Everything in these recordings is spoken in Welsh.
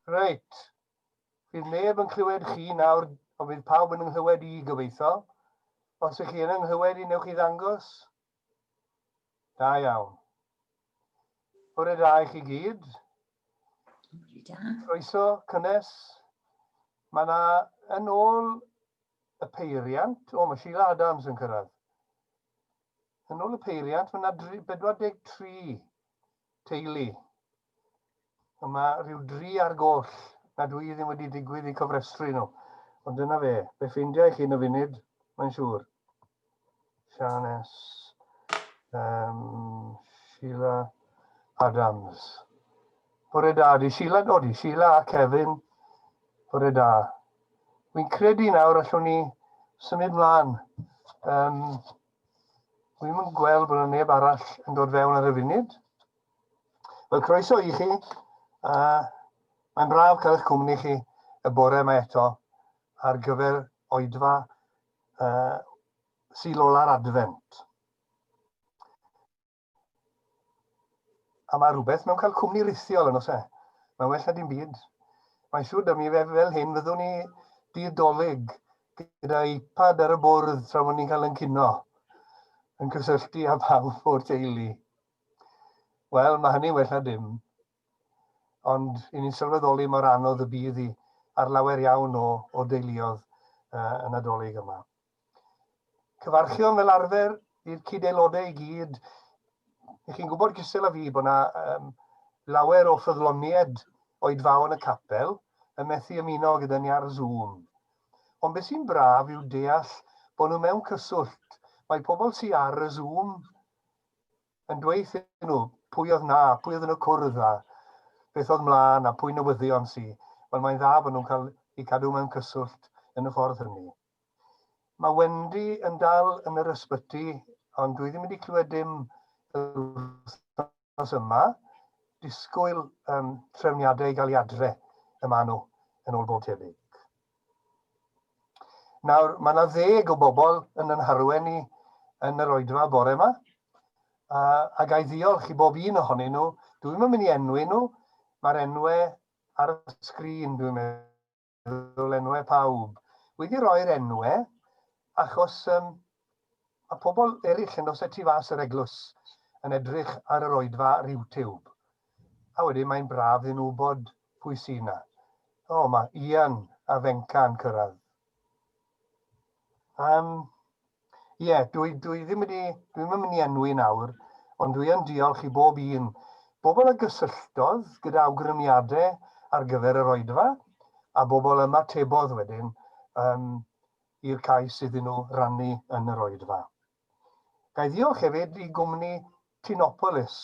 Reit. Fydd neb yn clywed chi nawr, ond fydd pawb yn nghlywed I gobeithio. Os ych chi yn nghlywed I, newch chi ddangos? Da iawn. Bore da I chi gyd. Croeso, cynnes. Mae yna yn ôl y peiriant, mae Sheila Adams yn cyrraedd. Yn ôl y peiriant, mae yna 43 teulu. Mae rhyw 3 ar goll na dwi ddim wedi digwydd I cofrestru nhw. Ond dyna fe, be ffeindio I chi yn y funud, mae'n siŵr. Sianes, Sheila Adams. Bore da, Sheila a Kevin. Bore da. Wy'n credu nawr allwn ni symud mlaen. Wy'n mynd gweld bod yna neb arall yn dod fewn ar y funud. Wel, croeso I chi. Mae'n braf cael eich cwmni chi y bore yma eto ar gyfer Oedfa Sul ola'r Advent. A mae rhywbeth mewn cael cwmni rithiol yn os e. Mae'n well na dim byd. Mae'n siŵr da mi fel hyn fyddwn ni diadolig gyda iPad ar y bwrdd tra bod ni'n cael yn cuno yn cysylltu â pawb o'r teulu. Wel, mae hynny well na dim. Ond I ni'n sylweddoli mor anodd y bydd I ar lawer iawn o deuluodd yn adolyg yma. Cyfarchion fel arfer i'r cyd-aelodau I gyd. Ych chi'n gwybod gystal â fi bod yna lawer o ffyddloniaid oedfaon y capel yn methu ymuno gyda ni ar Zoom. Ond beth sy'n braf yw deall bod nhw mewn cyswllt. Mae pobl sy'n ar y Zoom yn dweud nhw pwy oedd na, pwy oedd yn y cwrdd a beth oedd mlaen a pwy newyddion sy'n. Wel, mae'n dda bod nhw'n cael eu cadw mewn cyswllt yn y ffordd hynny. Mae Wendy yn dal yn yr ysbyty, ond dwi ddim wedi clywed dim wythnos yma. Disgwyl trefniadau I gael ei adre yma nhw yn ôl bob tebyg. Nawr, mae yna 10 o bobl yn ynharwen I yn yr oedfa bore yma. A gai ddiolch I bob un ohonyn nhw. Dwi'n mynd I enwi nhw. Mae'r enwau ar y sgrin, dwi'n meddwl, enwau pawb. Wedi roi'r enwau achos a pobl eraill yn os tu fas yr eglwys yn edrych ar yr oedfa ar YouTube. A wedyn mae'n braf iddyn nhw bod pwy sy'n yna. O, mae Ian a Fenca yn cyrraedd. Dwi ddim yn mynd I enwi nawr, ond dwi yn diolch I bob un. Bobl y gysylltodd gyda awgrymiadau ar gyfer yr oedfa, a bobl ymatebodd wedyn i'r cais iddyn nhw rannu yn yr oedfa. Gai ddiolch hefyd I gwmni Tinopolis.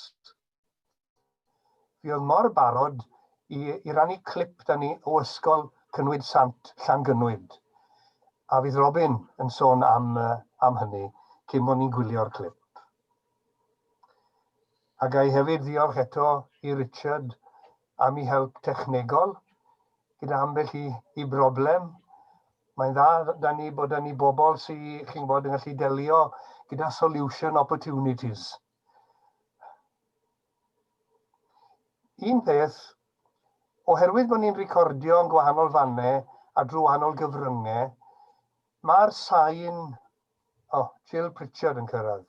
Fi oedd mor barod I rannu clip da ni o ysgol Cynwyd Sant Llangynwyd. A fydd Robin yn sôn am hynny cyn bod ni'n gwylio'r clip. A gai hefyd ddiolch eto I Richard am ei help technegol gyda ambell I broblem. Mae'n dda da ni bod da ni bobl sy'n chi'n bod yn gallu delio gyda solution opportunities. Un peth, oherwydd bod ni'n recordio yn gwahanol fannau a drwy wahanol gyfryngau, mae'r sain, Jill Pritchard yn cyrraedd,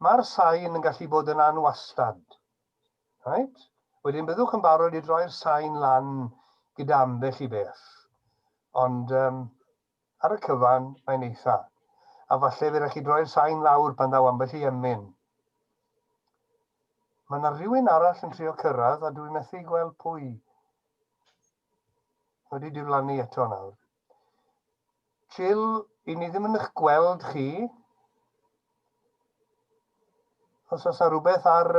mae'r sain yn gallu bod yn anwastad. Right? Wedyn byddwch yn barod I droi'r sain lan gyda ambell I beth. Ond ar y cyfan mae'n eitha. A falle fydd rhaid chi droi'r sain lawr pan ddaw ambell I emyn. Mae yna rhywun arall yn trio cyrraedd a dwi'n methu gweld pwy. Wedi diflannu eto nawr. Jill, I ni ddim yn eich gweld chi. Os oes yna rhywbeth ar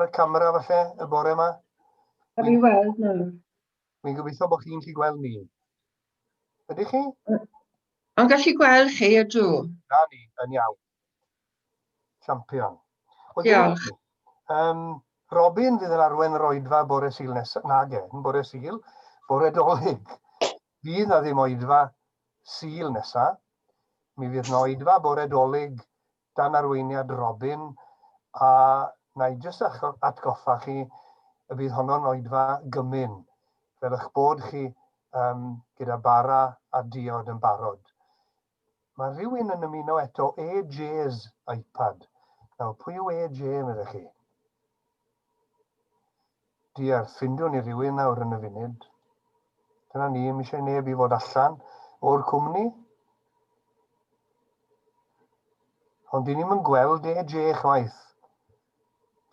y camera falle, y bore yma? Ar I weld nawr. Mi'n gobeithio bod chi'n gallu gweld ni. Ydych chi? Ond gallu gweld chi ydw. Na ni, yn iawn. Champion. Diolch. Robin fydd yn arwen yr oedfa bore Sul nesaf. Nage, yn bore Sul. Bore Dolig. Fydd na ddim oedfa Sul nesaf. Mi fydd na oedfa bore Dolig dan arweiniad Robin. A na I jyst atgoffa chi y bydd honno'n oedfa gymyn, fel eich bod chi gyda bara a diod yn barod. Mae rhywun yn ymuno eto AJ's iPad. Nawr, pwy yw AJ meddwl chi? Dyma'r ffindiwn ni rhywun nawr yn y funud. Dyna ni, mi eisiau neb i fod allan o'r cwmni. Ond dyn ni'n gweld AJ chwaith.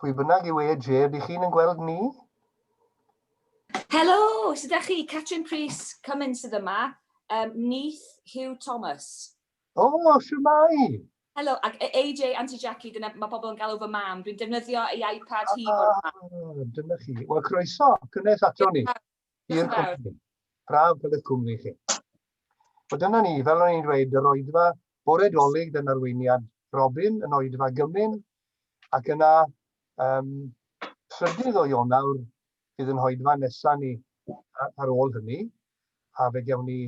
Pwy bynnag yw AJ, ydych chi'n gweld ni? Helo, sydd ydych chi? Catrin Pris Cummins sydd yma. Neith Hugh Thomas. O, shwmai! Helo, ac AJ Auntie Jackie, dyna mae pobl yn galw fy mam. Dwi'n defnyddio ei iPad hi o'r mam. Dyna chi. Wel, croeso, cynnes ato ni. I'r cwmni. Braf fel y cwmni chi. Wel, dyna ni, fel o'n i'n dweud, yr oedfa boredolig yn arweiniad Robin, yn oedfa gymyn, ac yna trydydd o Ionawr bydd yn oedfa nesaf ni ar ôl hynny, a fe gawn ni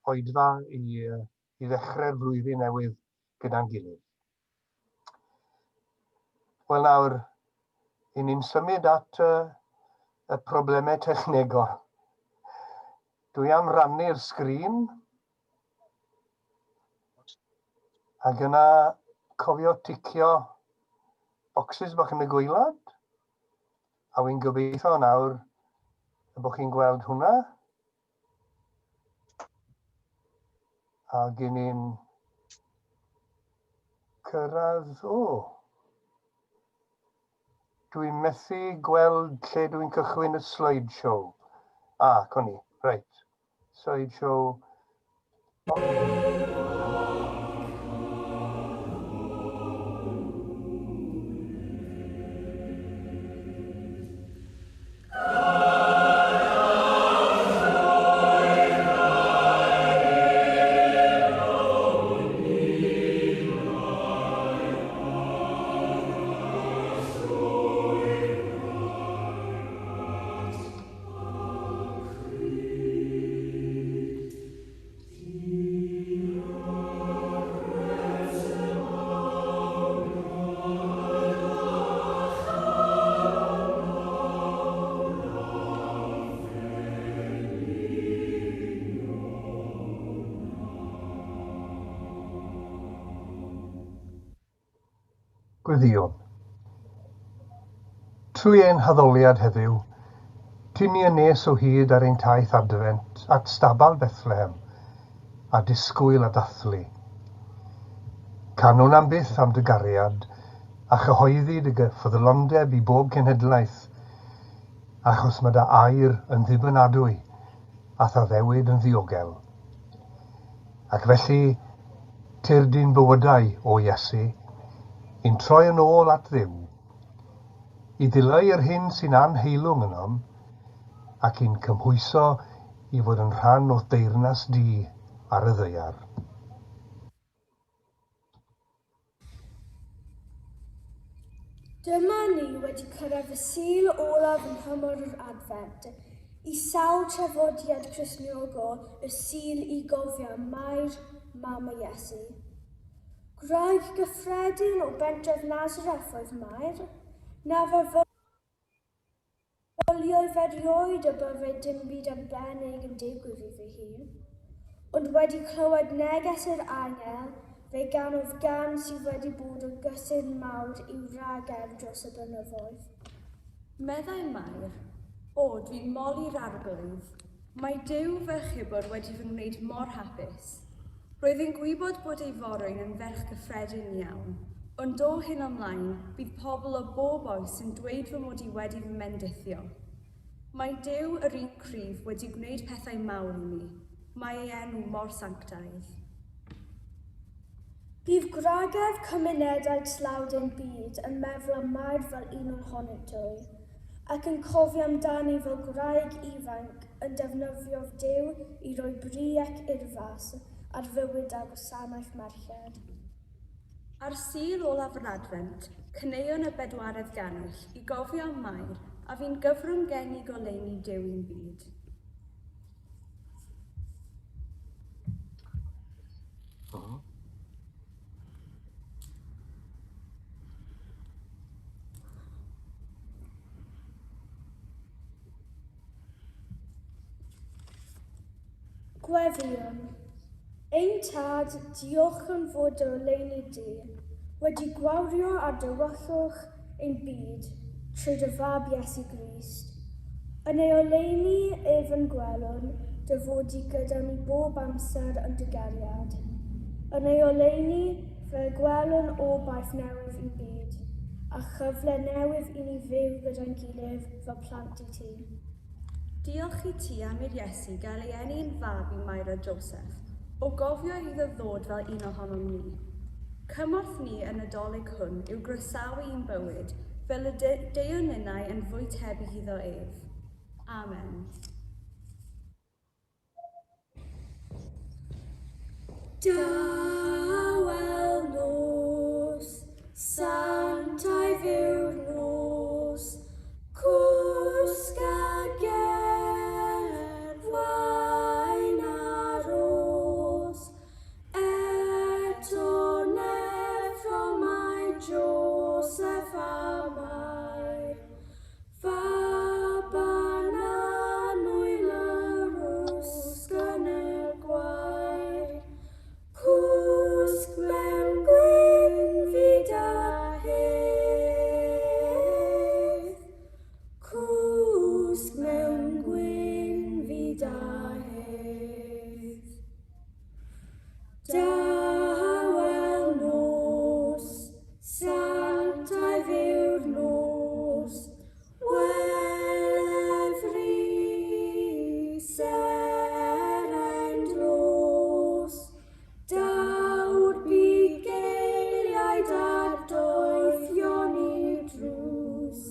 oedfa i ddechrau'r flwyddyn newydd gyda'n gilydd. Wel nawr, i ni'n symud at y problemau technegol. Dwi am rannu'r sgrin, ac yna cofio ticio bocsys bach yn y gwaelod, a wy'n gobeithio nawr y bod chi'n gweld hwnna. A gen i'n cyrraedd, dwi'n methu gweld lle dwi'n cychwyn y slideshow. Con i, reit. Slideshow. Gwyddion. Trwy ein haddoliad heddiw, tyn ni yn nes o hyd ar ein taith adfent at stabal Bethlehem a disgwyl a dathlu. Canwn am byth am dy gariad a chyhoeddi dy ffyddlondeb i bob cenhedlaeth, achos mae dy air yn ddibynadwy a thaddewid yn ddiogel. Ac felly, turdyn bywydau o Iesu, i'n troi yn ôl at Dduw, i ddileu yr hyn sy'n anheilwng ynom, ac i'n cymhwyso i fod yn rhan o deyrnas di ar y ddaear. Dyma ni wedi cyrraedd y sul olaf yn hymor yr adfent, i sawl trafodiad Cristnogol y sul i gofio Mair, Mam y Iesu. Gwraig gyffredin o bentref Nazareth oedd Mair, na farfolioedd erioed y byddai dim byd arbennig yn digwydd iddi hi. Ond wedi clywed neges yr angel, fe ganodd gan sydd wedi bod o gysur mawr i'w ragef dros y blynyddoedd. Meddai Mair, dwi'n moli'r arglwydd. Mae Duw fy chibwr wedi fy wneud mor hapus. Roedd yn gwybod bod ei forwyn yn ferch gyffredin iawn, ond o hyn ymlaen bydd pobl o bob oes yn dweud fy mod i wedi fy mendithio. Mae Duw yr un cryf wedi gwneud pethau mawr i mi. Mae ei enw mor sanctaidd. Bydd gwragedd cymunedau tlawd ein byd yn meddwl am Mair fel un ohonynt nhw, ac yn cofio amdani fel gwraig ifanc yn defnyddio Duw i roi bri ac urfas ar fywyd a gwasanaeth merched. Ar sul olaf yr adfent, cyneuon y bedwaredd ganrif i gofio am Mair a fi'n gyfrwng gen i goleuni Duw i'n byd. Gweddïwn, ein tad, diolch yn fod o leini di, wedi gwawrio a dywyllwch ein byd trwy dy fab Iesu Grist. Yn ei oleuni ef yn gwelwn, dy fod i gyda ni bob amser yn dy gariad. Yn ei oleuni fe gwelwn o baith newydd i'n byd, a chyfle newydd i ni fyw gyda'n gilydd fel plant i ti. Diolch i ti am i'r Iesu gael ei eni'n fab i Mair a Joseph, o gofio iddo ddod fel un ohonom ni. Cymorth ni yn y dolyg hwn yw groesawu i'n bywyd, fel y deunynnau yn fwy tebyg iddo ef. Amen. Dawel nos, Santai fyr nos, cwsg a gerwain a ros, eto neffro mai Joseph a mai, faban a nwyl y rwsg yn y gwair, cwsg mewn gwyn fyd a hedd. Cwsg mewn gwyn fyd a hedd. Dawel nos, Santai fyr nos, welefri seren dros, dawr bugeiliaid a doethion i drws,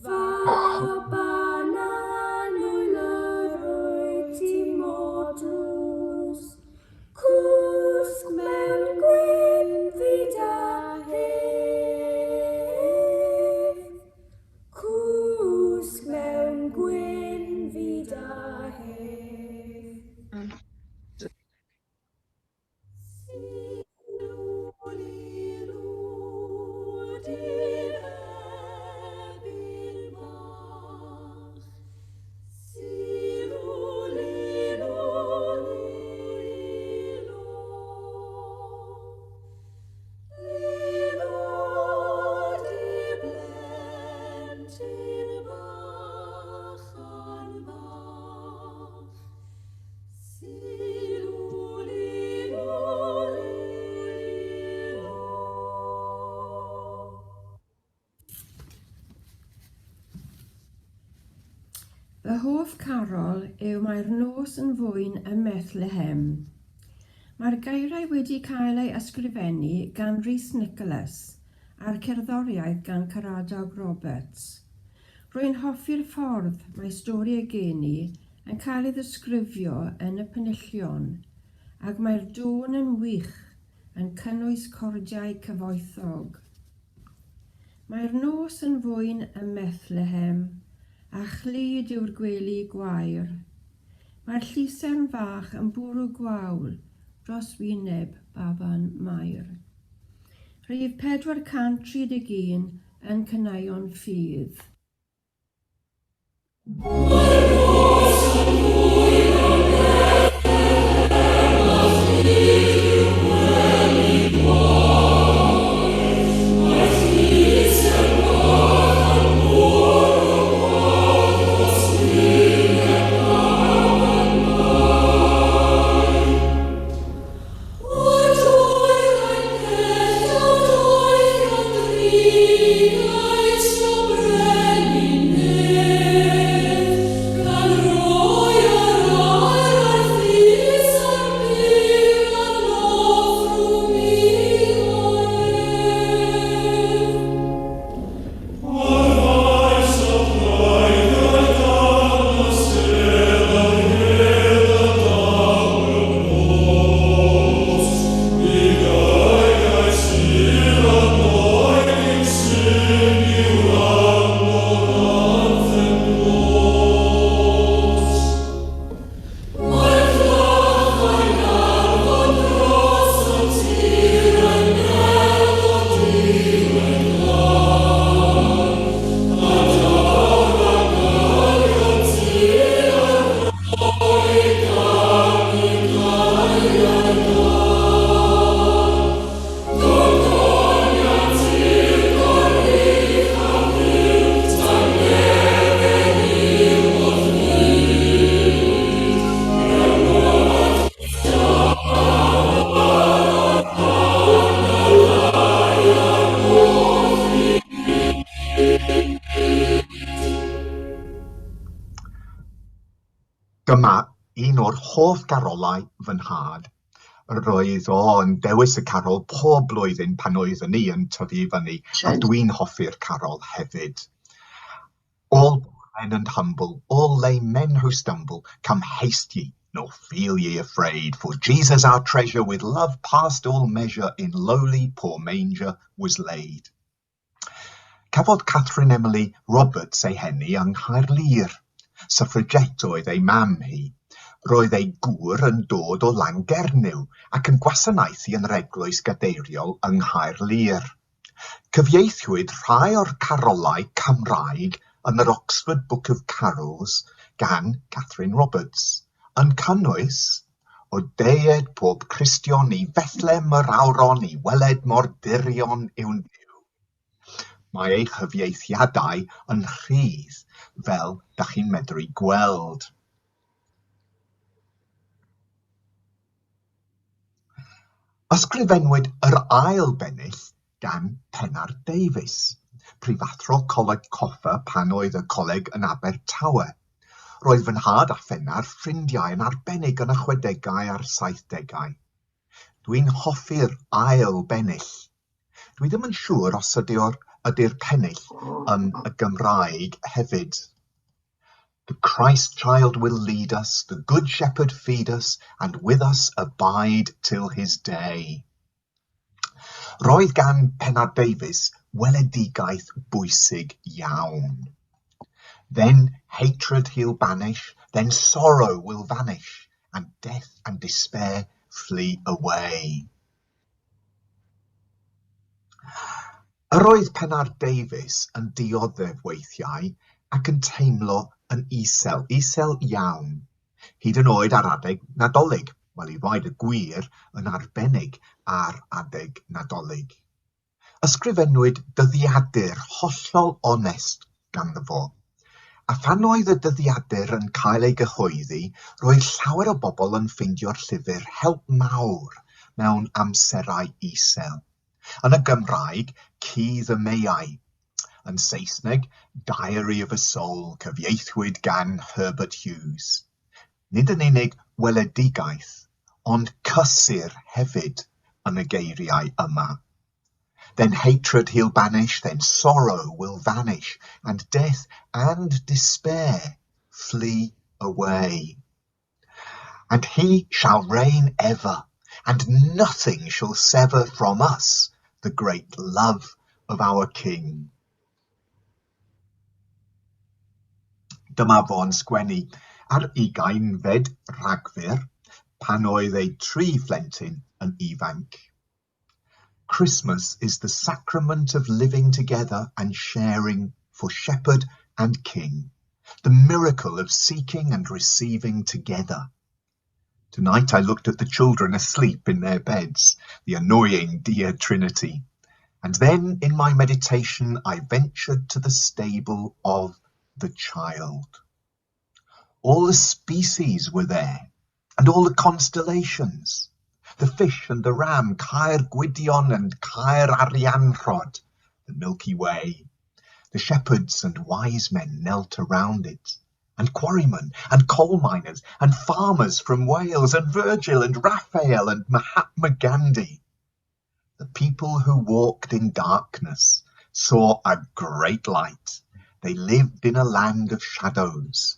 faban a nwyl yr oed ti modws, cwsg mewn gwyn fyd a hedd. Cwsg mewn gwyn fyd a hedd. Y hoff carol yw Mae'r nos yn fwyn ym Methlehem. Mae'r geiriau wedi cael ei ysgrifennu gan Rhys Nicholas a'r cerddoriaeth gan Caradog Roberts. Rwy'n hoffi'r ffordd mae stori y geni yn cael ei ddisgrifio yn y penillion, ac mae'r dôn yn wych yn cynnwys cordiau cyfoethog. Mae'r nos yn fwyn ym Methlehem, a chlyd yw'r gwely gwair. Mae'r llusern fach yn bwrw gwawl dros wyneb baban Mair. Rhif 431 yn Cynaion Ffydd. Dyma un o'r hoff garolau fy nhad. Roedd o'n dewis y carol pob blwyddyn pan oeddwn ni yn tyfu i fyny, a dwi'n hoffi'r carol hefyd. All men and humble, all lay men who stumble, come haste ye, nor feel ye afraid, for Jesus our treasure with love past all measure in lowly poor manger was laid. Cafodd Catherine Emily Roberts ei henni yng Nghaerlyr. Suffragette oedd ei mam hi. Roedd ei gŵr yn dod o Langernyw ac yn gwasanaethu yn yr eglwys gadeiriol yng Nghaerlyr. Cyfieithwyd rhai o'r carolau Cymraeg yn yr Oxford Book of Carols gan Catherine Roberts, yn cynnwys o deied pob Cristion i Bethlem yr awron i weled mor dirion yw'n Dduw. Mae ei chyfieithiadau yn rhydd fel dach chi'n medru gweld. Ysgrifennwyd yr ail bennill gan Pennar Davies, prifathro Coleg Coffa pan oedd y coleg yn Abertawe. Roedd fy nhad a Phennar ffrindiau yn arbennig yn y 60au a'r 70au. Dwi'n hoffi'r ail bennill. Dwi ddim yn siŵr os ydy'r pennill yn y Gymraeg hefyd. The Christ child will lead us, the good shepherd feed us, and with us abide till his day. Roedd gan Pennar Davies weledigaeth bwysig iawn. Then hatred he'll banish, then sorrow will vanish, and death and despair flee away. Yr oedd Pennar Davies yn dioddef weithiau ac yn teimlo yn isel iawn, hyd yn oed ar adeg Nadolig, wel i ddweud y gwir yn arbennig ar adeg Nadolig. Ysgrifennwyd dyddiadur hollol onest ganddo fo, a phan oedd y dyddiadur yn cael ei gyhoeddi, roedd llawer o bobl yn ffeindio'r llyfr help mawr mewn amserau isel. Yn y Gymraeg, Cudd y Meiau. Yn Saesneg, Diary of a Soul, cyfieithwyd gan Herbert Hughes. Nid yn unig weledigaeth, ond cysur hefyd yn y geiriau yma. Then hatred he'll banish, then sorrow will vanish, and death and despair flee away. And he shall reign ever, and nothing shall sever from us the great love of our King. Dyma fo'n sgwennu ar 20fed Rhagfyr pan oedd ei 3 phlentyn yn ifanc. Christmas is the sacrament of living together and sharing for shepherd and king, the miracle of seeking and receiving together. Tonight I looked at the children asleep in their beds, the annoying dear Trinity, and then in my meditation I ventured to the stable of the child. All the species were there, and all the constellations. The fish and the ram, Caer Gwydion and Caer Arianrhod, the Milky Way. The shepherds and wise men knelt around it, and quarrymen and coal miners and farmers from Wales and Virgil and Raphael and Mahatma Gandhi. The people who walked in darkness saw a great light. They lived in a land of shadows,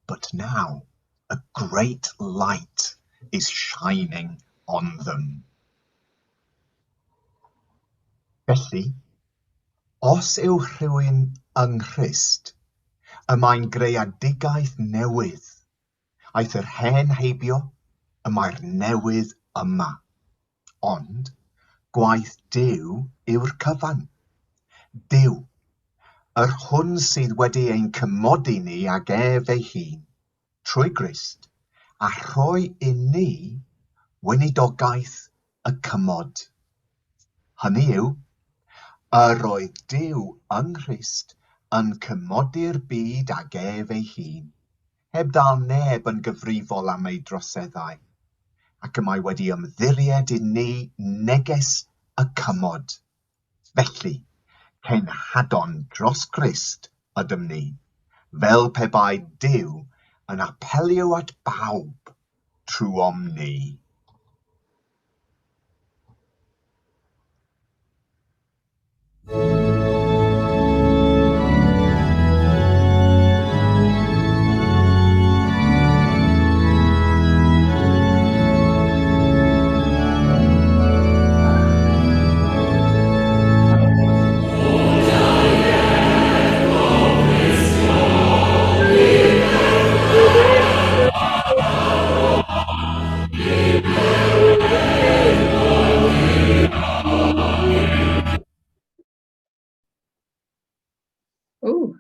but now a great light is shining on them. Felly, os yw rhywun yng Nghrist, y mae'n greadigaeth newydd. Aeth yr hen heibio, y mae'r newydd yma. Ond, gwaith Duw yw'r cyfan. Duw, yr hwn sydd wedi ein cymodi ni ag ef ei hun, trwy Grist, a rhoi i ni weinidogaeth y cymod. Hynny yw, yr oedd Duw yng Nghrist yn cymodi'r byd ag ef ei hun, heb dal neb yn gyfrifol am ei droseddau, ac y mae wedi ymddiried i ni neges y cymod. Felly, cenhadon dros Grist ydym ni, fel pe bai Duw yn apelio at bawb trwom ni. Ooh.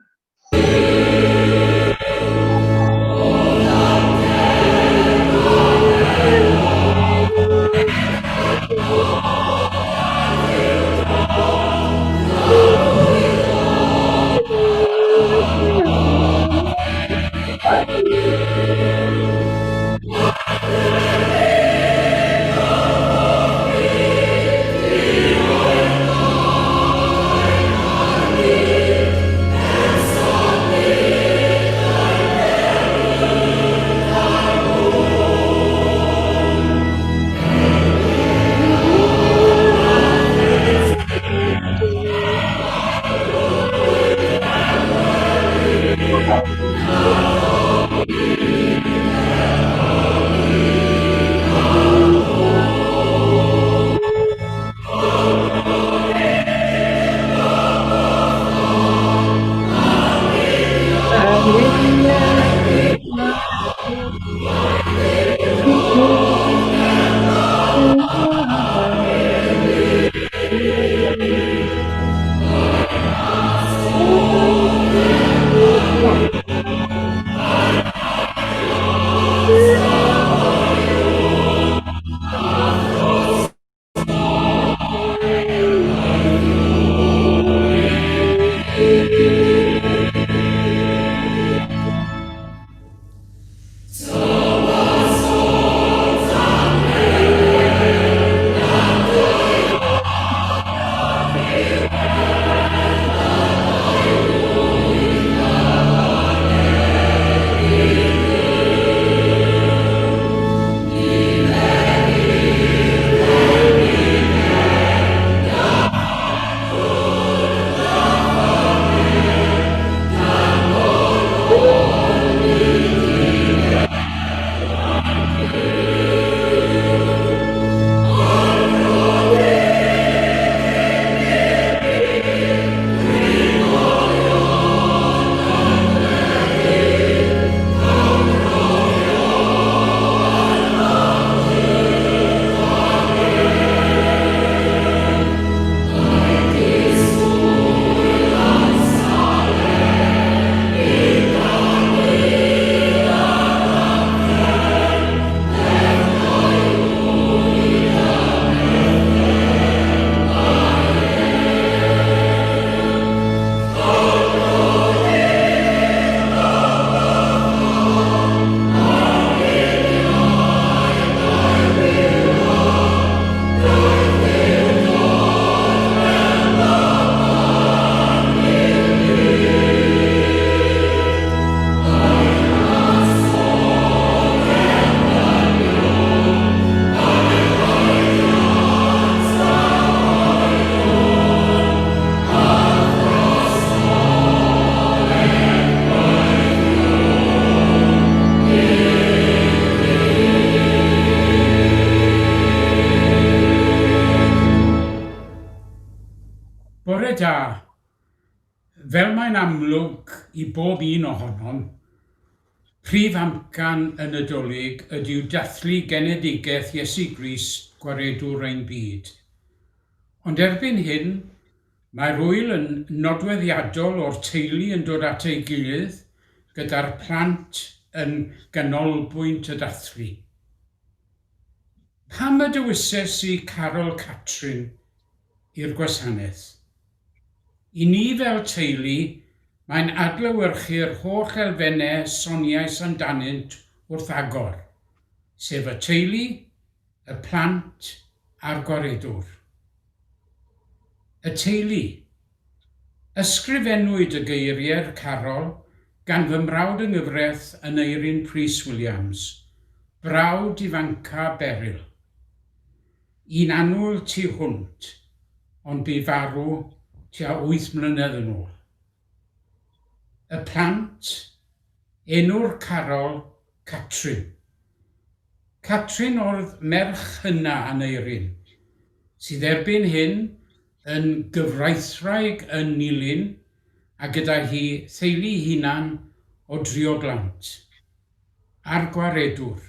Bore da. Fel mae'n amlwg i bob un ohonom, prif amcan y Nadolig ydyw dathlu genedigaeth Iesu Grist gwaredwr ein byd. Ond erbyn hyn, mae'r hwyl yn nodweddiadol o'r teulu yn dod at ei gilydd gyda'r plant yn ganolbwynt y dathlu. Pam y dywyses i Carol Catrin i'r gwasanaeth? I ni fel teulu, mae'n adlewyrchu'r holl elfennau soniais amdanynt wrth agor, sef y teulu, y plant a'r gwaredwr. Y teulu. Ysgrifennwyd y geiriau'r Carol gan fy mrawd yng nghyfraith yn Eirin Prys Williams, brawd ifanca Beryl. Un annwyl tu hwnt, ond bu farw tua 8 mlynedd yn ôl. Y plant, enw'r Carol, Catrin. Catrin oedd merch hynna yn Eirin, sydd erbyn hyn yn gyfreithraig yn Nilyn a gyda hi theulu hunan o 3 blant, a'r gwaredwr.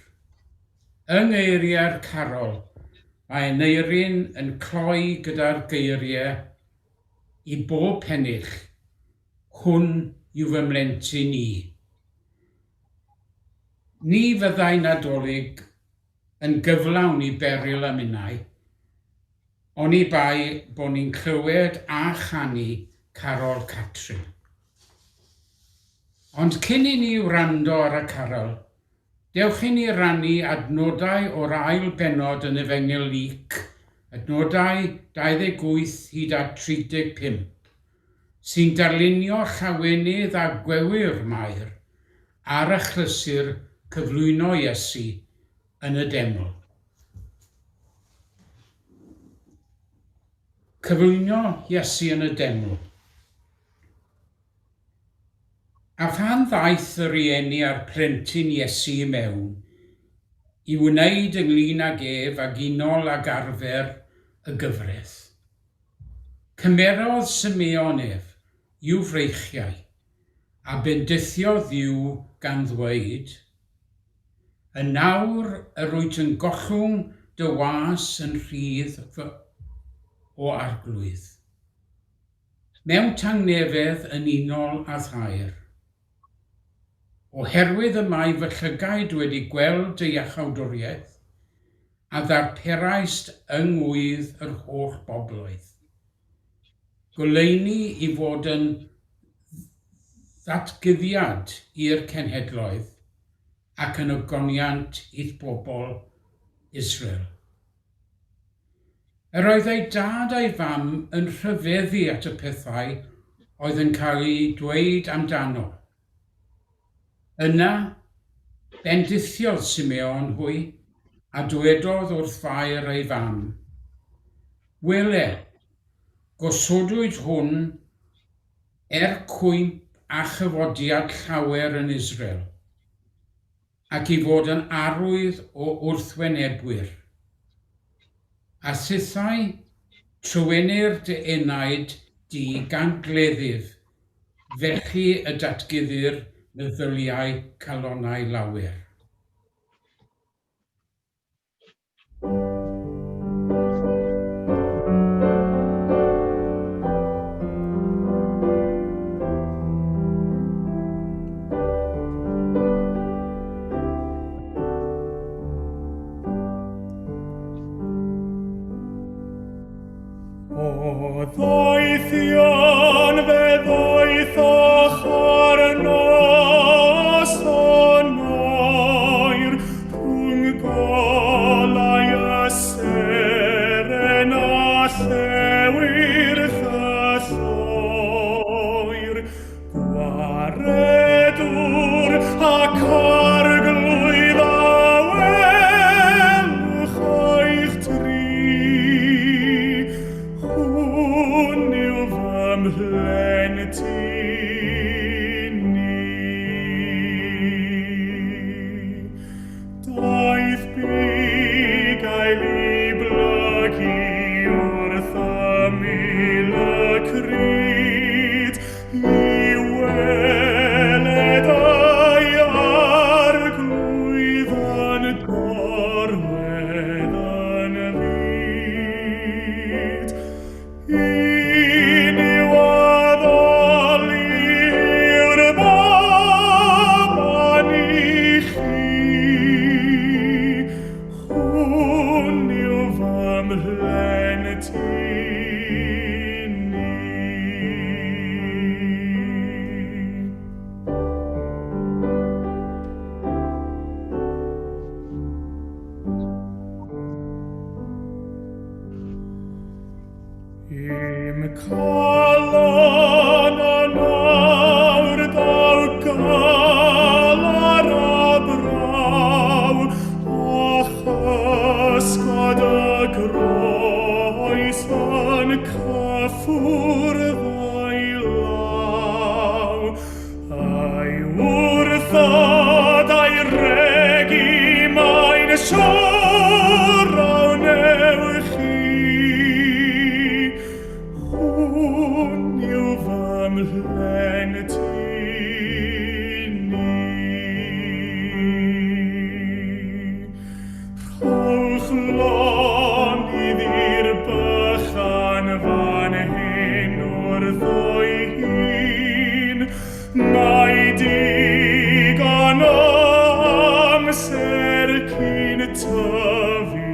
Yng ngeiriau'r Carol, mae Eirin yn cloi gyda'r geiriau i bob pennych, hwn yw fy mlentyn i. Ni fyddai Nadolig yn gyflawn i Beryl a minnau, oni bai bod ni'n clywed a chanu Carol Catrin. Ond cyn i ni wrando ar y Carol, dewch i ni rannu adnodau o'r ail benod yn Efengyl Luc, adnodau 28 hyd at 35, sy'n darlunio llawenydd a gwewyr Mair ar achlysur cyflwyno Iesu yn y deml. Cyflwyno Iesu yn y deml. A phan ddaeth y rieni a'r plentyn Iesu i mewn, i wneud ynglyn ag ef ag unol ag arfer y gyfraith. Cymerodd Simeon ef i'w freichiau, a bendithiodd Dduw gan ddweud, y nawr yr wyt yn gollwng dy was yn rhydd o arglwydd. Mewn tangnefedd yn unol a thair. Oherwydd y mae fy llygaid wedi gweld dy iachawdwriaeth a ddarperaist yng ngwydd yr holl bobloedd. Goleuni i fod yn ddatgyddiad i'r cenhedloedd ac yn ogoniant i'th bobl Israel. Yr oedd ei dad a'i fam yn rhyfeddu at y pethau oedd yn cael ei dweud amdano. Yna, bendithiodd Simeon hwy a dwedodd wrth fair ei fam. Wele, gosodwyd hwn cwymp a chyfodiad llawer yn Israel, ac i fod yn arwydd o wrthwenebwyr. A sithau trywenir dy enaid di gan gleddyf, felly y datgyddir meddyliau calonau lawer. O ddoethion fe ddoeth ochr nos o noer, rhwng golau y seren a llewyr chlloer, gwaredwr ac arglwydd a welwch o'ch tri. Hwn yw fy mhlentyn i. Daeth bugail i blygu wrth ymyl y cryd, i weled ei arglwydd yn gorwedd yn fyd. Un yw addoli'r baban i chi, hwn yw fy mhlentyn i. Im calon a nawr daw siwr awn ewch chi. Hwn yw fy mhlen ti ni. Rhowch lon iddi'r bychan fan hyn o'r ddwy hun. Mae digon o amser cyn tyfu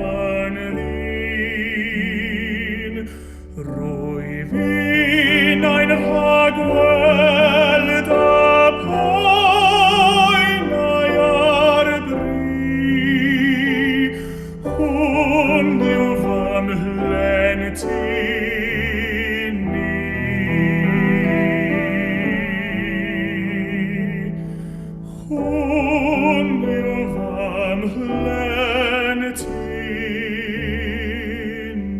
yn ddyn. Rwyf un ein rhagweld a poenau ar bri. Hwn yw fy mhlen ti ni. Hwn yw fy mhlen ti ni.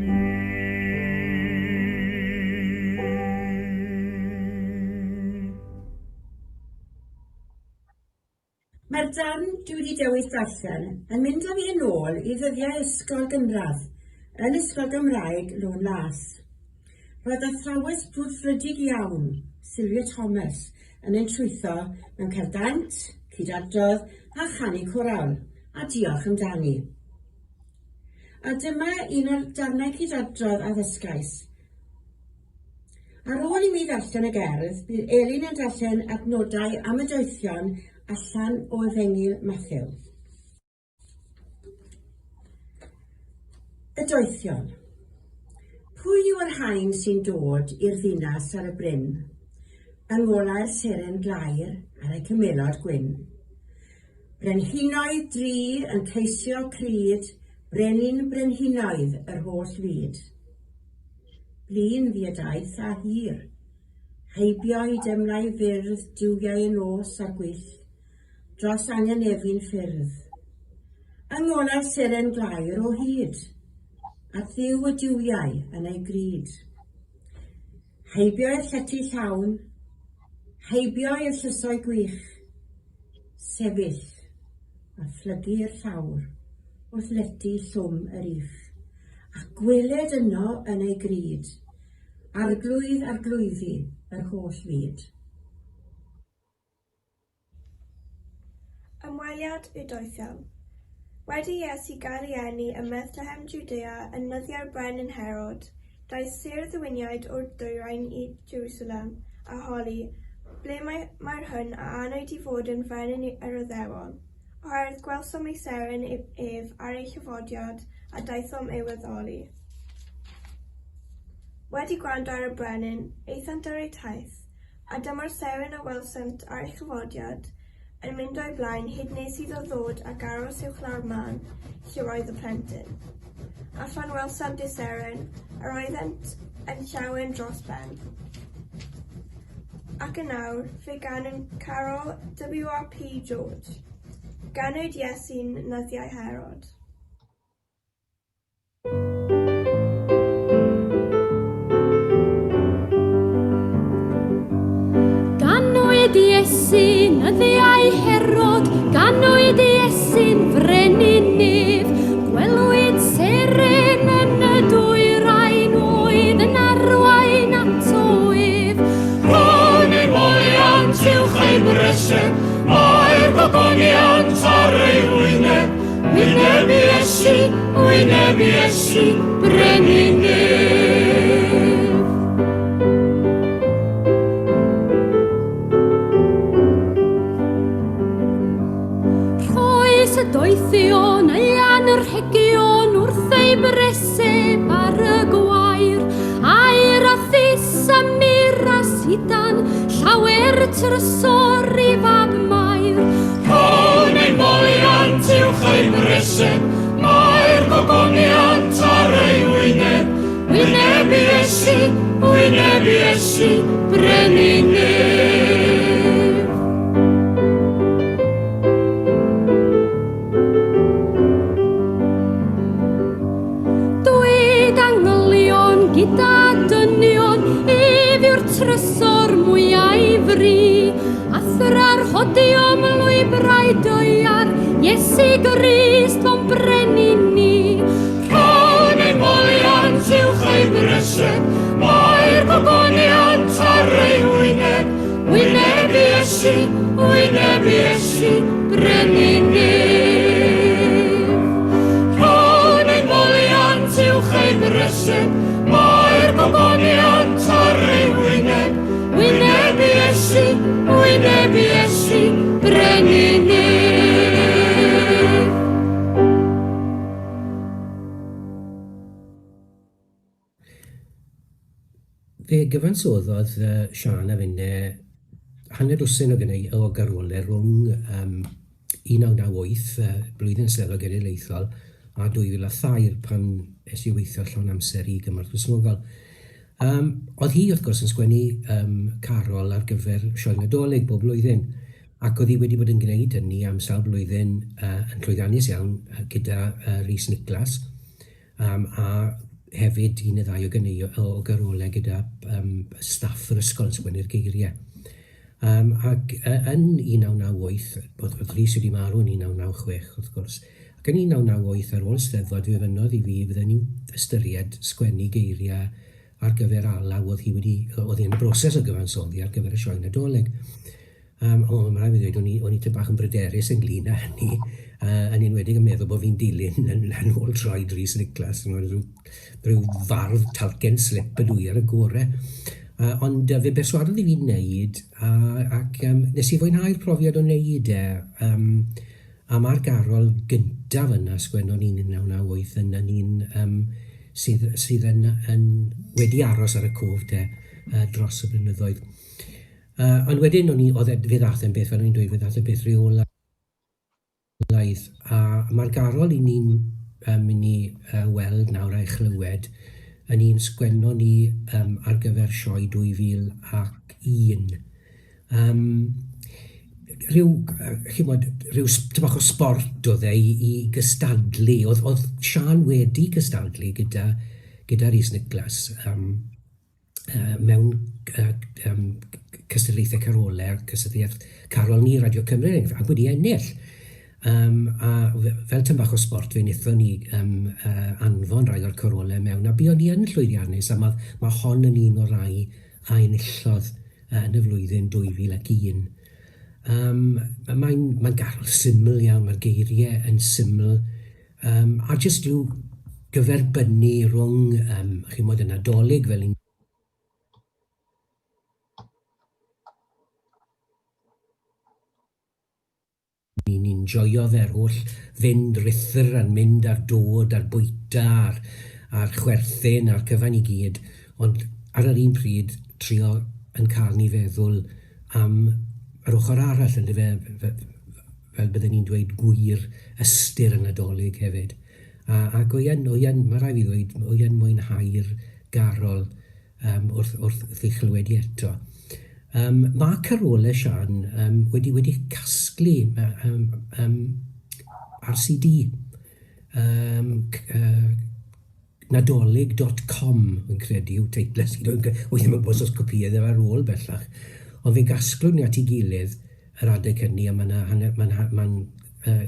Mae'r darn dwi wedi dewis darllen yn mynd â fi yn ôl i ddyddiau ysgol gynradd yn Ysgol Gymraeg Lôn Las. Roedd athrawes brwdfrydig iawn, Sylvia Thomas, yn ein trwytho mewn cerdant, cydadrodd a chanu coral, a diolch amdani. A dyma un o'r darnau cydadrodd addysgais. Ar ôl i mi ddarllen y gerdd, bydd Elin yn darllen adnodau am y doethion allan o Efengyl Mathew. Y doethion. Pwy yw yr haen sy'n dod i'r ddinas ar y bryn? Yng ngolau'r seren glair ar ei cymelod gwyn. Brenhinoedd dri yn ceisio cryd, brenin brenhinoedd yr holl fyd. Blin fiadaeth a hir, heibio i demlau fyrdd diwiau yn os a gwyll, dros angenefin ffyrdd. Yng ngolau'r seren glair o hyd, a ddiw y diwiau yn ei gryd. Heibio i'r llety llawn, heibio i'r llysau gwych, sefyll a phlygu'r llawr wrth lety llwm yr if, a gweled yno yn ei gryd, arglwydd ar glwyddi yr holl fyd. Ymweliad y doethion. Wedi Iesu gael ei eni ym Methlehem Judea yn nyddiau'r brenin Herod, daeth Sir Ddiwyniaid o'r dwyrain i Jerusalem a holi, ble mae'r hyn a anwyd i fod yn frenin yr Iddewon. Oherwydd gwelsom ei seren ef ar ei chyfodiad a daethom ei weddoli. Wedi gwrando ar y brenin, eithant ar ei taith, a dyma'r seren y welsant ar ei chyfodiad, yn mynd o'i blaen hyd nes iddo ddod ac aros uwchlaw'r man lle roedd y plentyn. A phan welsant y seren, yr oeddent yn llawen dros ben. Ac yn awr, fe gan yn Carol WRP George. Ganwyd Iesu'n nyddiau Herod. Ganwyd Iesu'n nyddiau Herod, ganwyd Iesu'n frenin nef, gwelwyd seren yn y dwyrain oedd yn arwain at Oedf. Hwn ein moliant uwch ei bresau, mae'r gogoniant ar ei wyneb. Wyneb Iesu, brenin nef. Rhoes y doethion ei anrhegion wrth ei breseb ar y gwair, a'r athys a mir a sidan, llawer trysor i fab mair. Hwn ein moliant uwch ei bresau, mae'r gogoniant ar ei wyneb. Wyneb Iesu, brenin nef. Dwyd angylion gyda dynion, ef yw'r trysor mwyaf fri, a thra'r hodiom lwybrau doiar, Iesu Grist fo'n brenin ni. Rhan ein moliant uwch ei brysau, mae'r gogoniant ar ei wyneb. Wyneb Iesu, brenin ni. Rhan ein moliant uwch ei brysau, mae'r gogoniant ar ei wyneb. Wyneb Iesu, brenin ni. Fe gyfansoddodd Sian a finne hanner dwsin o garolau rhwng 1998, blwyddyn Steddfod Genedlaethol, a 2003 pan es I weithio llawn amser I gymorth Gristnogol. Oedd hi wrth gwrs yn sgwennu carol ar gyfer sioe Nadolig bob blwyddyn, ac oedd hi wedi bod yn gwneud hynny am sawl blwyddyn yn llwyddiannus iawn gyda Rhys Nicholas, a hefyd un y ddau o garolau gyda staff yr ysgol yn sgwennu'r geiriau. Ac yn 1998, oedd Rhys wedi marw yn 1996 wrth gwrs, ac yn 1998 ar ôl Steddfod fe fynodd I fi fydden ni'n ystyried sgwennu geiriau ar gyfer alaw oedd hi yn y broses o gyfansoddi ar gyfer y sioe Nadolig. Mae rhaid fi ddweud, o'n I bach yn bryderus ynglyn â hynny, yn enwedig yn meddwl bod fi'n dilyn yn ôl troed Rhys Nicholas, rhyw fardd talcen slip y dwi ar y gorau. Ond fe berswadodd I fi wneud, ac nes I fwynhau'r profiad o wneud a mae'r garol gyntaf yna sgwennon ni'n 1998 yna ni'n sydd yn wedi aros ar y cof dros y blynyddoedd. Ond wedyn fe ddath yn beth, fel o'n i'n dweud, fe ddath yn beth reolaidd. A mae'r garol I ni'n mynd I weld nawr a'i chlywed yn un sgwenno ni ar gyfer sioe 2001. Rhyw bach o sport oedd I gystadlu. Oedd Sian wedi gystadlu gyda Rhys Nicholas mewn cystadlaethau carolau, cystadlaeth carol ni Radio Cymru, ac wedi ennill. A fel tym bach o sport, fe wnaethon ni anfon rai o'r carolau mewn, a buon ni yn llwyddiannus, a mae hon yn un o rai a enillodd yn y flwyddyn 2001. Mae'n garol syml iawn, mae'r geiriau yn syml, a jyst yw gyferbynnu rhwng y Nadolig fel ni'n joio fe'r holl fynd rithr yn mynd ar dod, ar bwyta, ar chwerthin, ar cyfan I gyd, ond ar yr un pryd trio yn cael ni feddwl am yr ochr arall yn fel byddwn ni'n dweud gwir ystyr yn Nadolig hefyd. Ac mae rhaid fi ddweud, o'i mwynhau'r garol wrth ei chlywed I eto. Mae carolau Sian wedi casglu ar CD. Nadolig.com yn credu yw teitl sydd o ddim yn bos os copïedd ar ôl bellach. Ond fe'n gasglwn ni at ei gilydd yr adeg hynny, a mae'n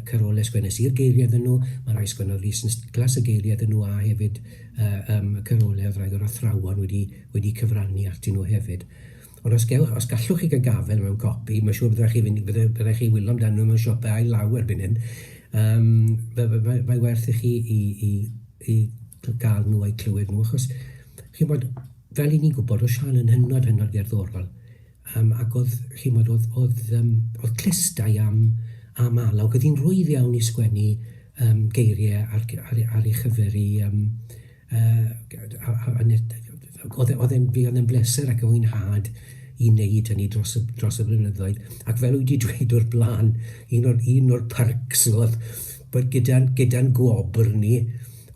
carolau sgwennes i'r geiriau ydyn nhw, mae'n rhai sgwennodd Rhys Nicholas y geiriau ydyn nhw, a hefyd carolau oedd rhai o'r athrawon wedi cyfrannu atyn nhw hefyd. Ond os gallwch chi gael gafel mewn copi, mae'n siŵr byddech chi wylo amdano mewn siopau ail law erbyn hyn. Mae werth I chi I gael nhw a'i clywed nhw, achos chi'n bod, fel I ni'n gwybod, o Sian yn hynod gerddorol. Ac oedd clustau am alawg, oedd hi'n rwydd iawn I sgwennu geiriau ar ei chyferi. Oedd e'n bleser ac yn wynhad I wneud hynny dros y blynyddoedd. Ac fel wedi dweud o'r blaen, un o'r perks oedd bod gyda'n gwobr ni,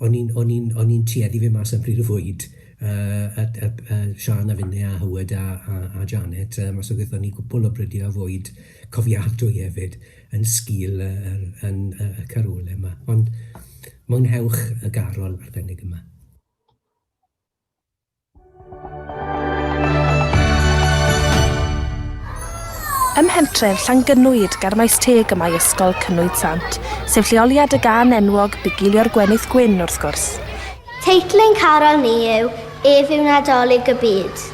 o'n i'n tueddu fe mas am pryd o fwyd, Sian a finne a Hywed a Janet, mas o gyda ni gwbl o brydiau fwyd cofiadwy hefyd yn sgil yn y carolau yma. Ond mwynhewch y garol arbennig yma. Ym Mhentref Llangynwyd ger maes teg yma i Ysgol Cynwyd Sant, sef lleoliad y gan enwog bugilio'r gwenith gwyn wrth gwrs. Teitl ein Carol ni yw Ef yw Nadolig y Byd.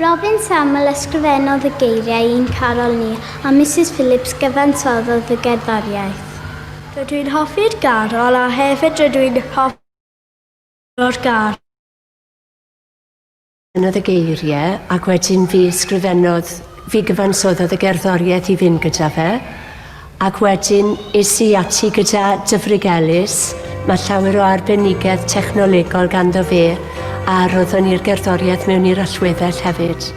Robin Samuel ysgrifennodd y geiriau un Carol ni a Mrs Phillips gyfansoddodd y gerddoriaeth. Rydw i'n hoffi'r Carol a hefyd rydw i'n hoffi'r gar. Ysgrifennodd y geiriau ac wedyn fi gyfansoddodd y gerddoriaeth i fynd gyda fe ac wedyn es i ati gyda Dyfrig Ellis, mae llawer o arbenigedd technolegol ganddo fe a roeddwn i'r gerddoriaeth mewn i'r allweddell hefyd.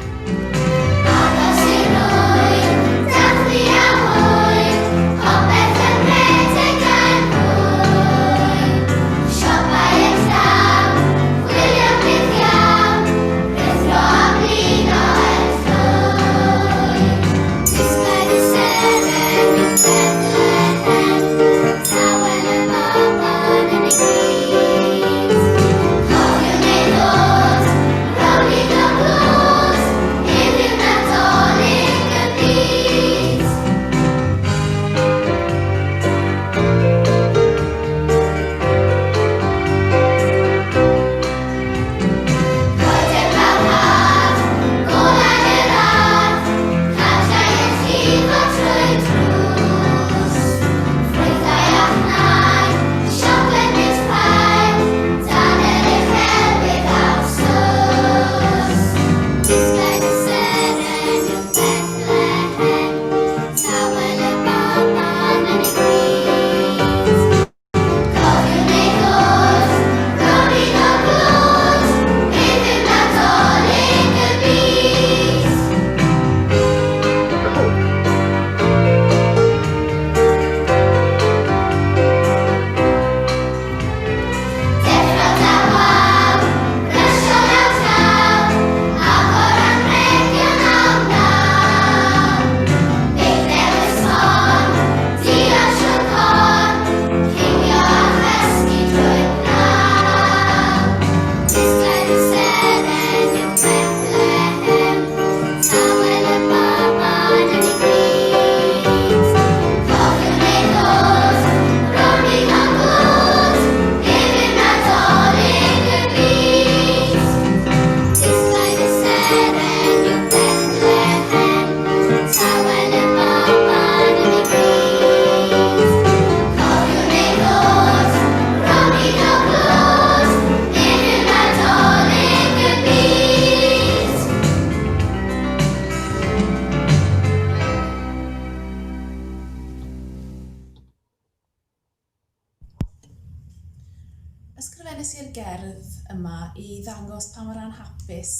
Ysgrifennes i'r gerdd yma i ddangos pa mor anhapus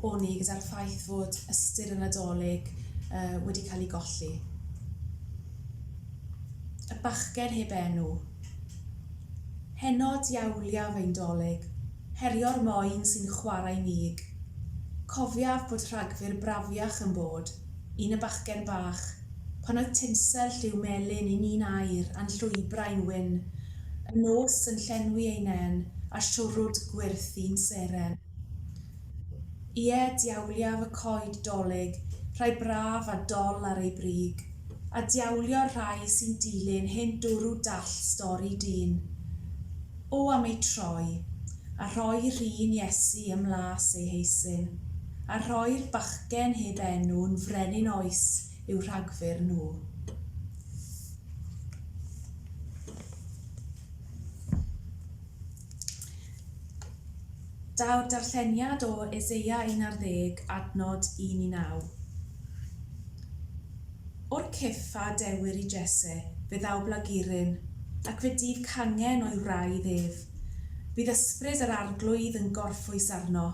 o'n i gyda'r ffaith fod ystyr y Nadolig wedi cael ei golli. Y bachgen heb enw. Heno diawliaf ein dolyg, herio'r moyn sy'n chwarae mig. Cofiaf bod Rhagfyr brafiach yn bod, un y bachgen bach, pan oedd tinsel lliw melyn i ni'n air a'n llwybrau'n wyn, y nos yn llenwi ei nen a siwrwd gwyrth un seren. Ie diawliaf y coed dolyg, rhai braf a dol ar ei brig, a diawlio'r rhai sy'n dilyn hyn dwrw dall stori dyn. O am ei troi, a rhoi'r un Iesu ymlas ei heisyn, a rhoi'r bachgen heb enw'n frenin oes yw Rhagfyr nhw. Daw darlleniad o Eseia 11, adnod 1-9. O'r cyff a dewir i Jesse, fe ddaw blaguryn, ac fe dif cangen o'i wraidd ef. Bydd ysbryd yr arglwydd yn gorffwys arno,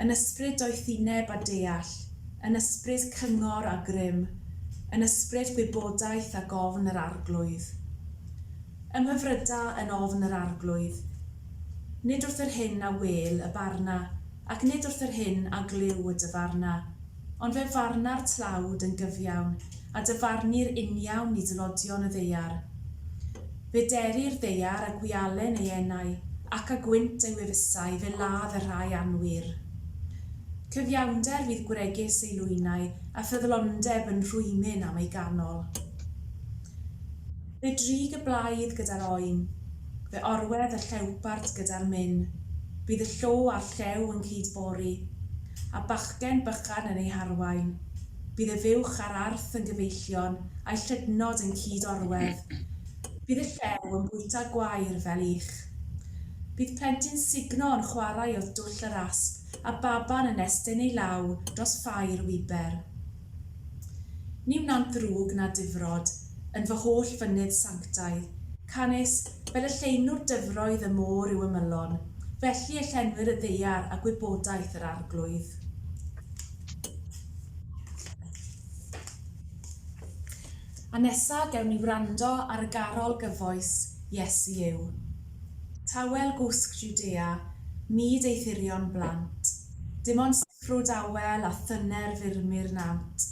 yn ysbryd doethineb a deall, yn ysbryd cyngor a grym, yn ysbryd gwybodaeth a gofn yr arglwydd. Ym mhyfryda yn ofn yr arglwydd, nid wrth yr hyn a wel y barna, ac nid wrth yr hyn a glyw y dyfarna, ond fe farna'r tlawd yn gyfiawn, a dyfarnu'r uniawn i dylodion y ddeiar. Fe derir ddeiar a gwialen ei enau, ac a gwynt ei wefusau fe ladd y rhai anwyr. Cyfiawnder fydd gwregus ei lwynau a ffyddlondeb yn rhwymyn am ei ganol. Fe drig y blaidd gyda'r oen, fe orwedd y llewpart gyda'r myn, bydd y llo a'r llew yn cydbori, a bachgen bychan yn ei harwain. Bydd y fuwch ar arth yn gyfeillion a'i llydnod yn cydorwedd. Bydd y llew yn bwyta gwair fel ich. Bydd plentyn signo yn chwarae wrth dwll yr asp a baban yn estyn ei law dros ffair wiber. Ni wna'n ddrwg na difrod yn fy holl fynydd sanctaidd, canes fel y lleunwr dyfroedd y môr yw ymylon, felly y llenwyr y ddeiar a gwybodaeth yr arglwydd. A nesa gewn ni wrando ar y garol gyfoes Iesu yw. Tawel gwsg Judea, myd eithirion blant. Dim ond siffrw dawel a thyner furmur nant.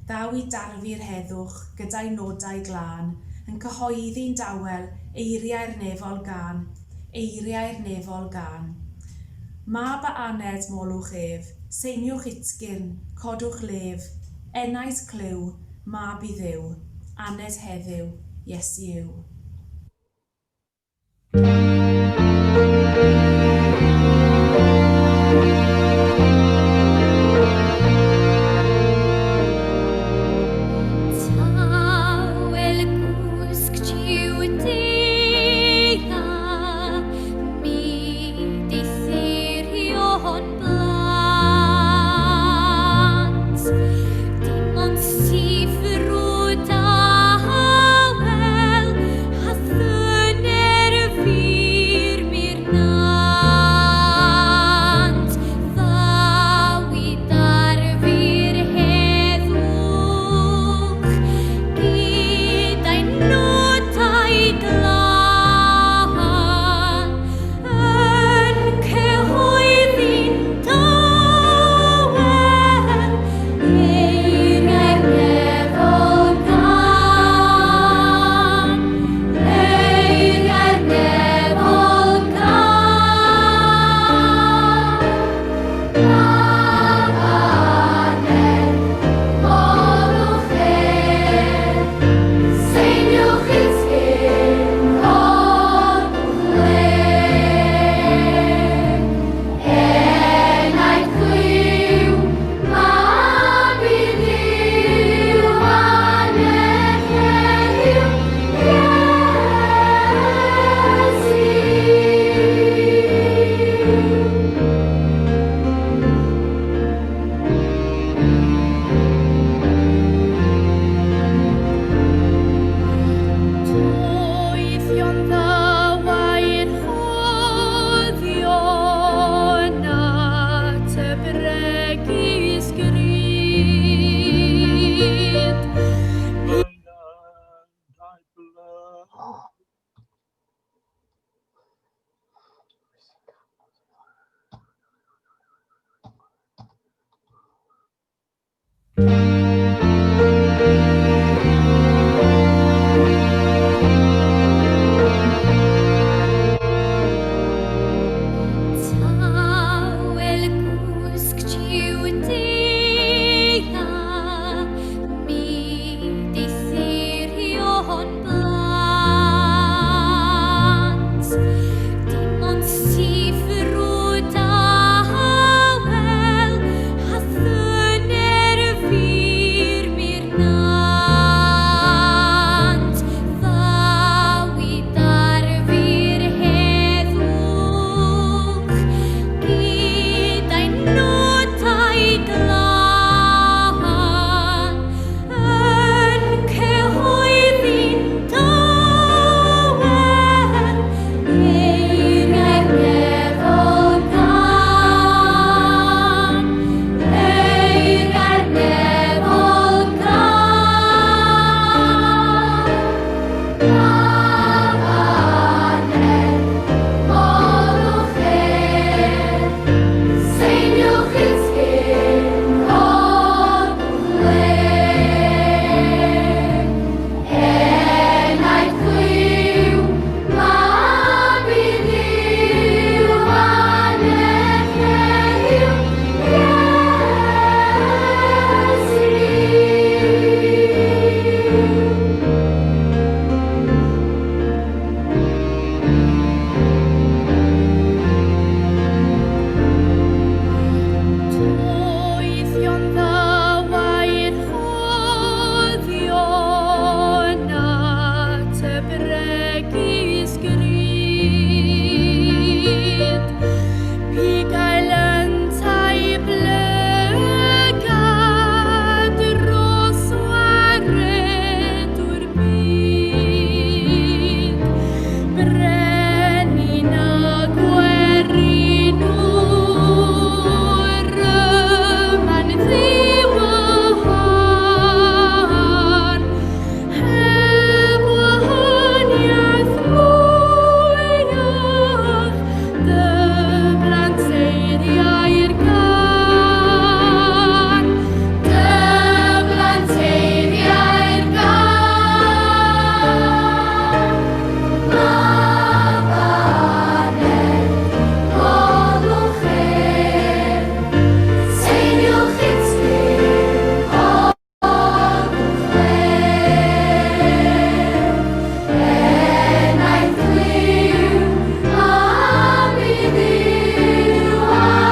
Daw i darfu'r heddwch gyda'i nodau glân, yn cyhoeddi'n dawel eiriau'r nefol gan, eiriau'r nefol gan. Mab a aned molwch ef, seiniwch itgyn, codwch lef, enais clyw, mab i ddiw. Aned heddiw, Iesu yw. on blaen. bregis gryd. Pi gael yntau blygad dros waredwr byd. Brenin a gwerinwr yma'n ddiw a hon, heb wahaniaeth mwyach, dy blanteiriau'r gan, dy blanteiriau'r gan. Golwch seiniwch eto, golwch enaeth glyw, am I ddiw anefeliw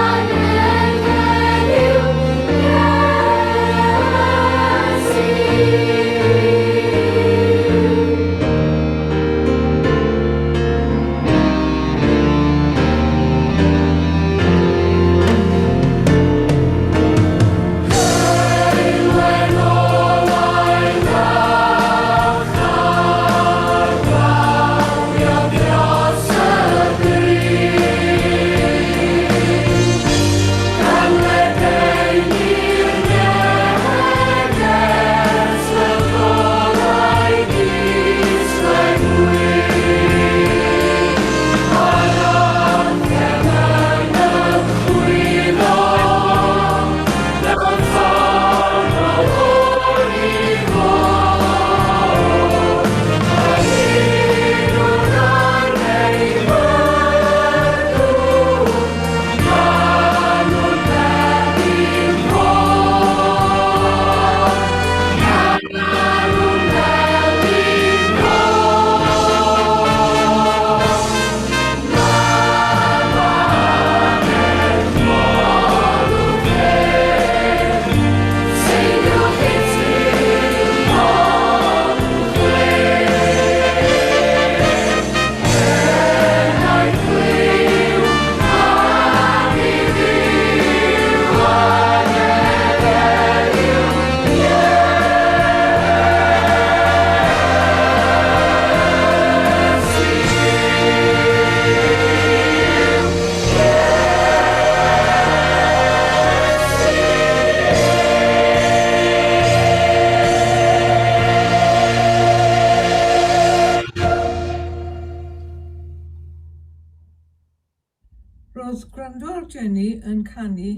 Roedd gwrando ar Jenny yn canu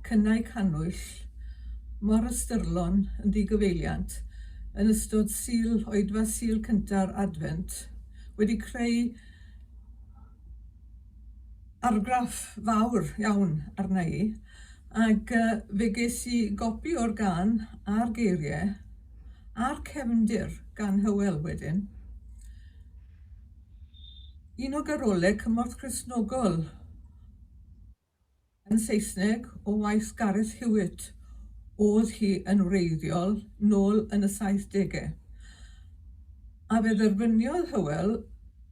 cynnau cannwyll mor ystyrlon yn ddigyfeiliant yn ystod Oedfa Sul cynta'r Advent wedi creu argraff fawr iawn arna i, ac fe ges I gopi o'r gan a'r geiriau a'r cefndir gan Hywel wedyn. Un o garolau cymorth Cristnogol yn Saesneg o waith Gareth Hewitt oedd hi yn wreiddiol nôl yn y 70au. A fe dderbyniodd Hywel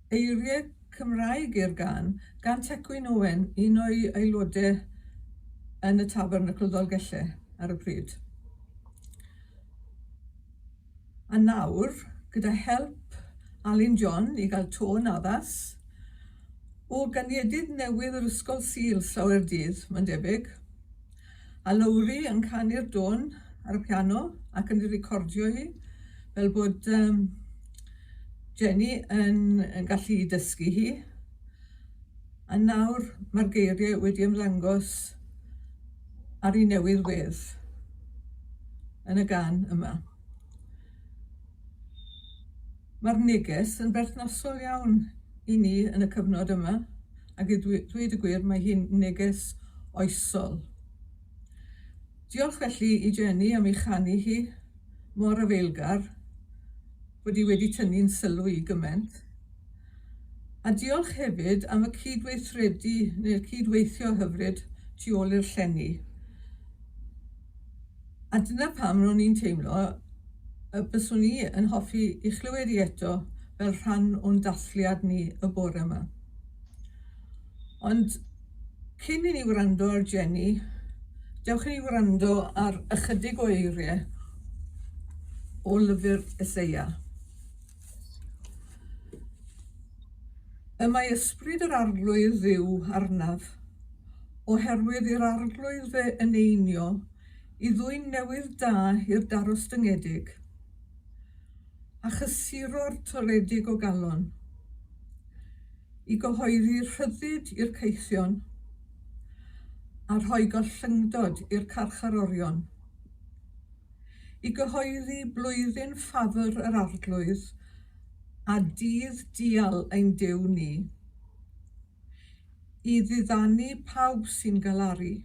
eiriau Cymraeg i'r gan Tecwyn Owen, un o'i aelodau yn y Tabernacl Dolgellau ar y pryd. A nawr, gyda help Alun John I gael tôn addas, o ganiadydd newydd yr Ysgol Sul llawer dydd, mae'n debyg, a Lowri yn canu'r dôn ar y piano ac yn ei recordio hi, fel bod Jenny yn gallu dysgu hi. A nawr mae'r geiriau wedi ymddangos ar ei newydd wedd yn y gan yma. Mae'r neges yn berthnasol iawn I ni yn y cyfnod yma, ac I dweud y gwir mae hi'n neges oesol. Diolch felly I Jenny am ei chanu hi mor afeilgar, bod I wedi tynnu'n sylw I gymaint. A diolch hefyd am y cydweithredu neu'r cydweithio hyfryd tu ôl i'r llenni. A dyna pam ro'n i'n teimlo byswn I yn hoffi I chlywed I eto fel rhan o'n dathliad ni y bore yma. Ond cyn i ni wrando ar Jenny, dewch i ni wrando ar ychydig o eiriau o lyfr Eseia. Y mae ysbryd yr arglwydd dduw arnaf, oherwydd i'r arglwydd fe eneinio i ddwyn newydd da i'r daros dyngedig, a chysuro'r toledig o galon, i gyhoeddi rhyddid i'r ceithion, a rhoi gollyngdod i'r carcharorion, i gyhoeddi blwyddyn ffafr yr arglwydd, a dydd dial ein Duw ni, i ddiddannu pawb sy'n galaru,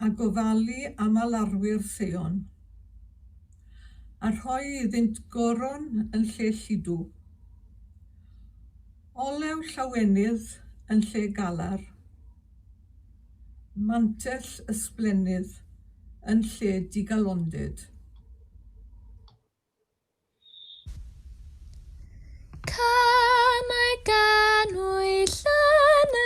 a gofalu am alarwyr Sion, a rhoi iddynt goron yn lle lludw, olew llawenydd yn lle galar, mantell ysblenydd yn lle digalondyd. Canau ganwyll yn y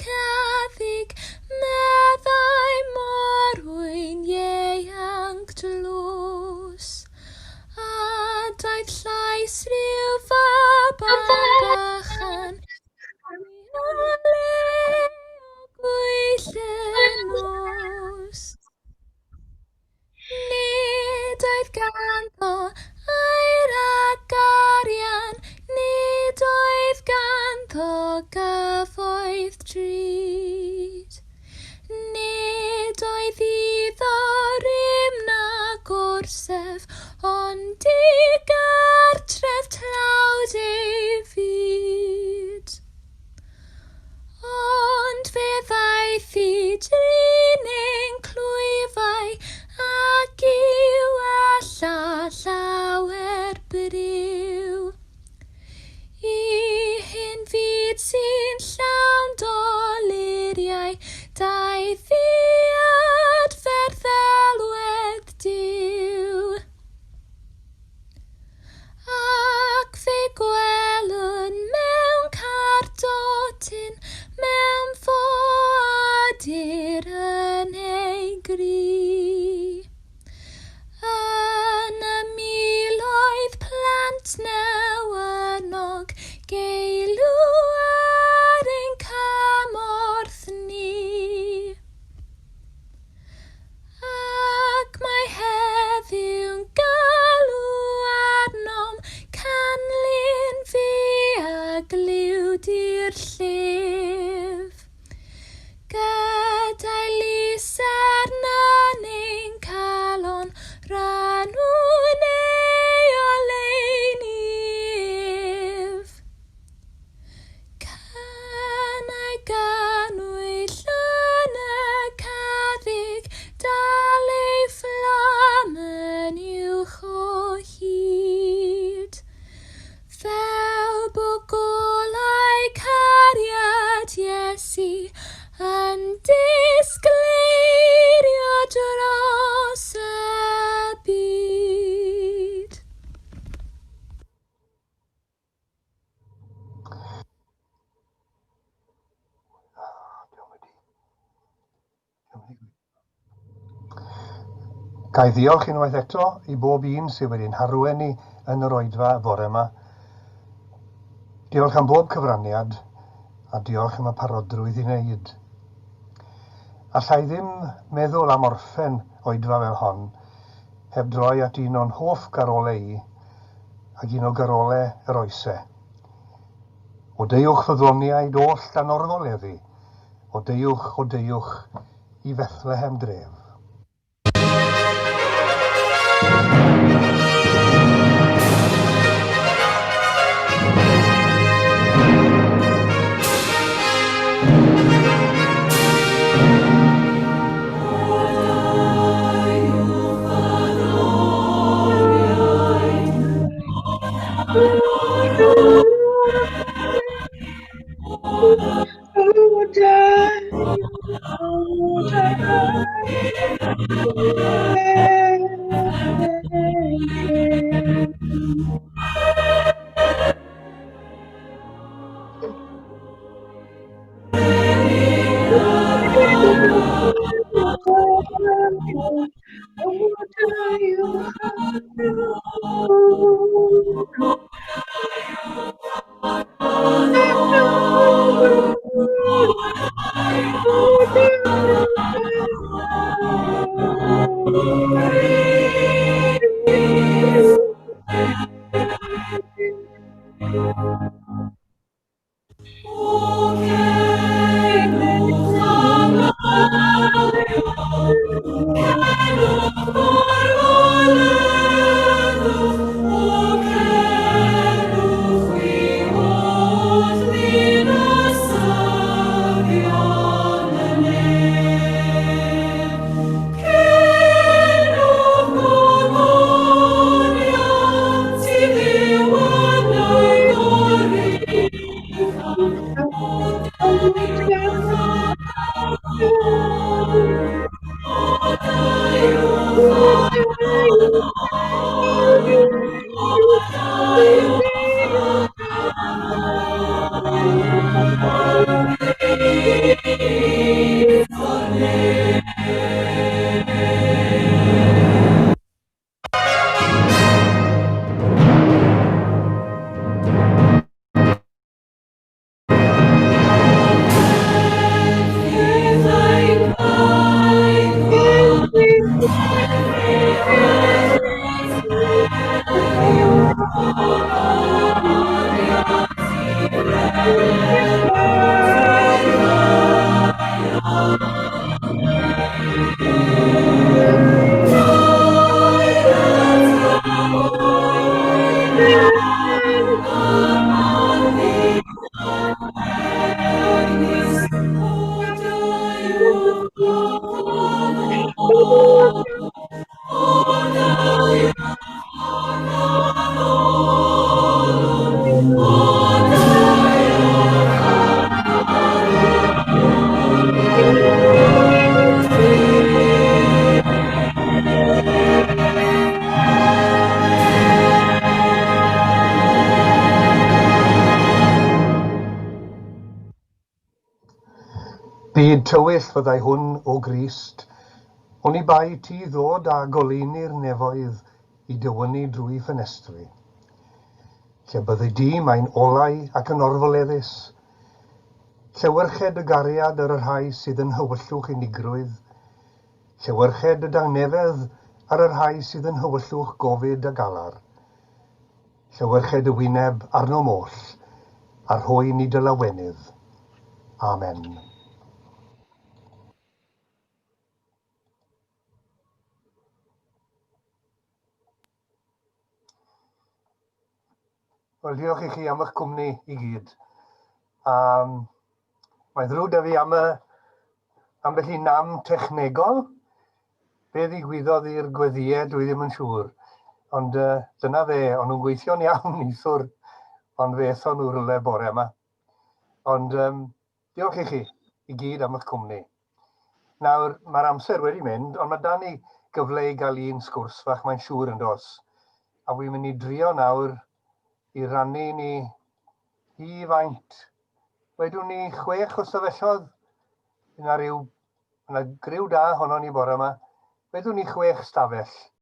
caddig, meddai morwyn ieuanc dlos. A daeth llais rhyw faban bachan, i ole o gwyll y nos. Nid oedd ganddo air ag arian, nid oedd ganddo gyfoeth drud. Nid oedd iddo rym na gorsef, ond i gartref tlawd ei fyd. Ond fe ddaeth i drin ein clwyfau, ac i wella llawer bryw. I hyn fyd sy'n llawn doluriau, daeth i adferthelwedd Duw. Ac fe gwelwn mewn cardotyn, mewn ffoadur yn ei gri. Yn y miloedd plant newynog, geilw ar ein cymorth ni. Ac mae heddiw'n galw arnom, canlyn fi a gliwd i'r llif. Gydau lyser yn ein calon, ranwn ei olein if. Canau ganwyll yn y caddig, dal ei fflam yn uwch o hyd. Fel bogolau cariad Iesu yn disgleirio dros y byd. Gai ddiolch unwaith eto i bob un sydd wedi'n harwen ni yn yr Oedfa bore yma. Diolch am bob cyfraniad a diolch am y parodrwydd i wneud. Allai ddim meddwl am orffen Oedfa fel hon heb droi at un o'n hoff garolau i ac un o garolau yr oesau. O deiwch fyddloniaid oll dan orfoleddi, o deiwch i Fethlehem dref. Byd tywyll fyddai hwn o Grist, oni bai ti ddod a goleuni'r nefoedd i dywynu drwy ffenestri. Lle byddu di mae'n olau ac yn orfoleddus, llewyrched y gariad ar y rhai sydd yn hywyllwch unigrwydd, llewyrched y dangnefedd ar y rhai sydd yn hywyllwch gofid a galar, llewyrched y wyneb arno moll, a'r hwyn i dylawenydd. Amen. Wel, diolch i chi am eich cwmni i gyd. Mae ddrwg da fi am beth i nam technegol. Be ddigwyddodd i'r gweddiau, dwi ddim yn siŵr. Ond dyna fe, ond nhw'n gweithio'n iawn neithwr, ond fe ethon nhw rhywle bore yma. Ond diolch i chi i gyd am eich cwmni. Nawr, mae'r amser wedi mynd, ond mae da ni gyfle i gael un sgwrs fach, mae'n siŵr yn dos. A wy'n mynd i drio nawr i rannu ni i faint. Wedwn ni 6 o stafellodd. Yna griw da honno ni bore yma. Wedwn ni 6 stafell.